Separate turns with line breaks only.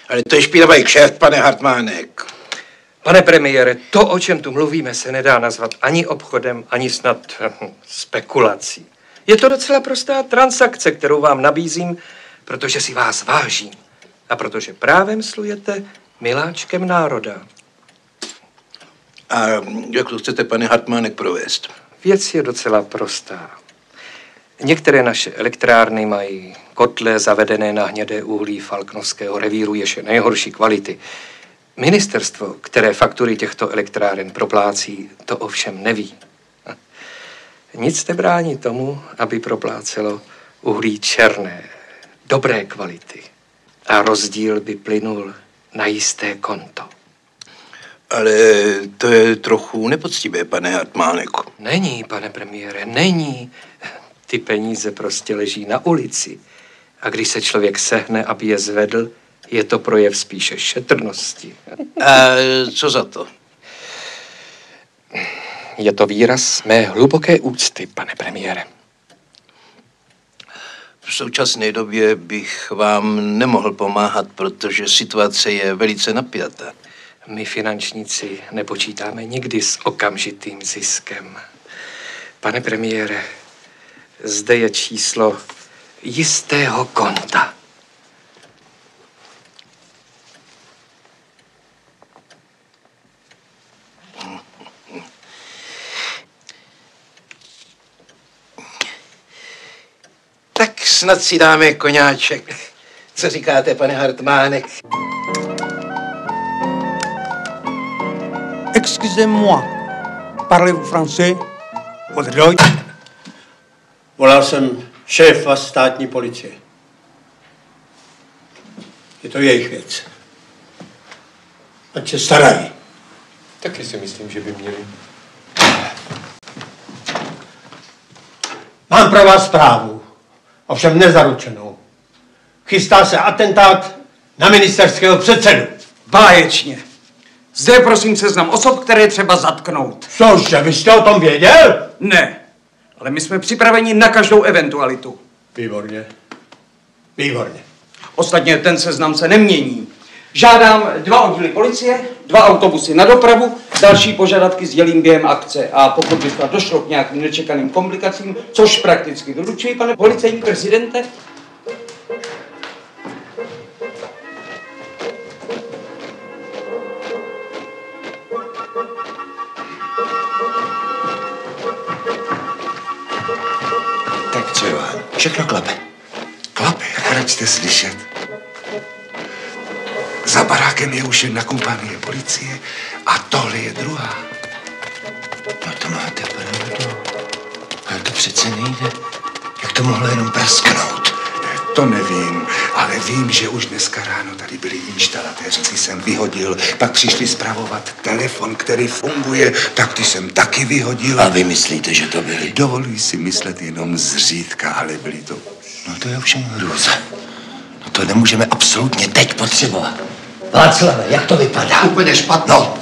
Ale to je špinavý kšeft, pane Hartmánek.
Pane premiére, to, o čem tu mluvíme, se nedá nazvat ani obchodem, ani snad spekulací. Je to docela prostá transakce, kterou vám nabízím, protože si vás vážím a protože právem slujete miláčkem národa.
A jak to chcete, pane Hartmánek, provést?
Věc je docela prostá. Některé naše elektrárny mají kotle zavedené na hnědé uhlí falknovského revíru, jež je nejhorší kvality. Ministerstvo, které faktury těchto elektráren proplácí, to ovšem neví. Nic nebrání tomu, aby proplácelo uhlí černé, dobré kvality. A rozdíl by plynul na jisté konto.
Ale to je trochu nepoctivé, pane Hartmáneku.
Není, pane premiére, není. Ty peníze prostě leží na ulici. A když se člověk sehne, aby je zvedl, je to projev spíše šetrnosti.
A co za to?
Je to výraz mé hluboké úcty, pane premiére.
V současné době bych vám nemohl pomáhat, protože situace je velice napjatá.
My finančníci nepočítáme nikdy s okamžitým ziskem. Pane premiére, zde je číslo jistého konta.
Tak snad si dáme koňáček. Co říkáte, pane Hartmánek?
Excusez-moi, parlez-vous français? Oder Deutsch?
Volal jsem šéfa státní policie. Je to jejich věc. Ať se starají.
Taky si myslím, že by měli.
Mám pro vás zprávu, ovšem nezaručenou. Chystá se atentát na ministerského předsedu.
Báječně. Zde je prosím seznam osob, které třeba zatknout.
Cože, vy jste o tom věděl?
Ne, ale my jsme připraveni na každou eventualitu.
Výborně. Výborně.
Ostatně ten seznam se nemění. Žádám 2 oddíly policie, 2 autobusy na dopravu, další požadavky sdělím během akce. A pokud by snad došlo k nějakým nečekaným komplikacím, což prakticky doručuji, pane policejní prezidente.
Tak co jo, všechno klape.
Klape, jak račte slyšet. Za barákem je už jedna kompanie policie a tohle je druhá.
No to máte pravdu. Ale to přece nejde. Jak to mohlo jenom prasknout?
To nevím, ale vím, že už dneska ráno tady byli inštalatéři, ty jsem vyhodil, pak přišli spravovat telefon, který funguje, tak ty jsem taky vyhodil.
A vy myslíte, že to byli?
Dovoluji si myslet jenom zřídka, ale byli to...
No to je ovšem hrůza. No to nemůžeme absolutně teď potřebovat. Václave, jak to vypadá?
Úplně špatno.
No,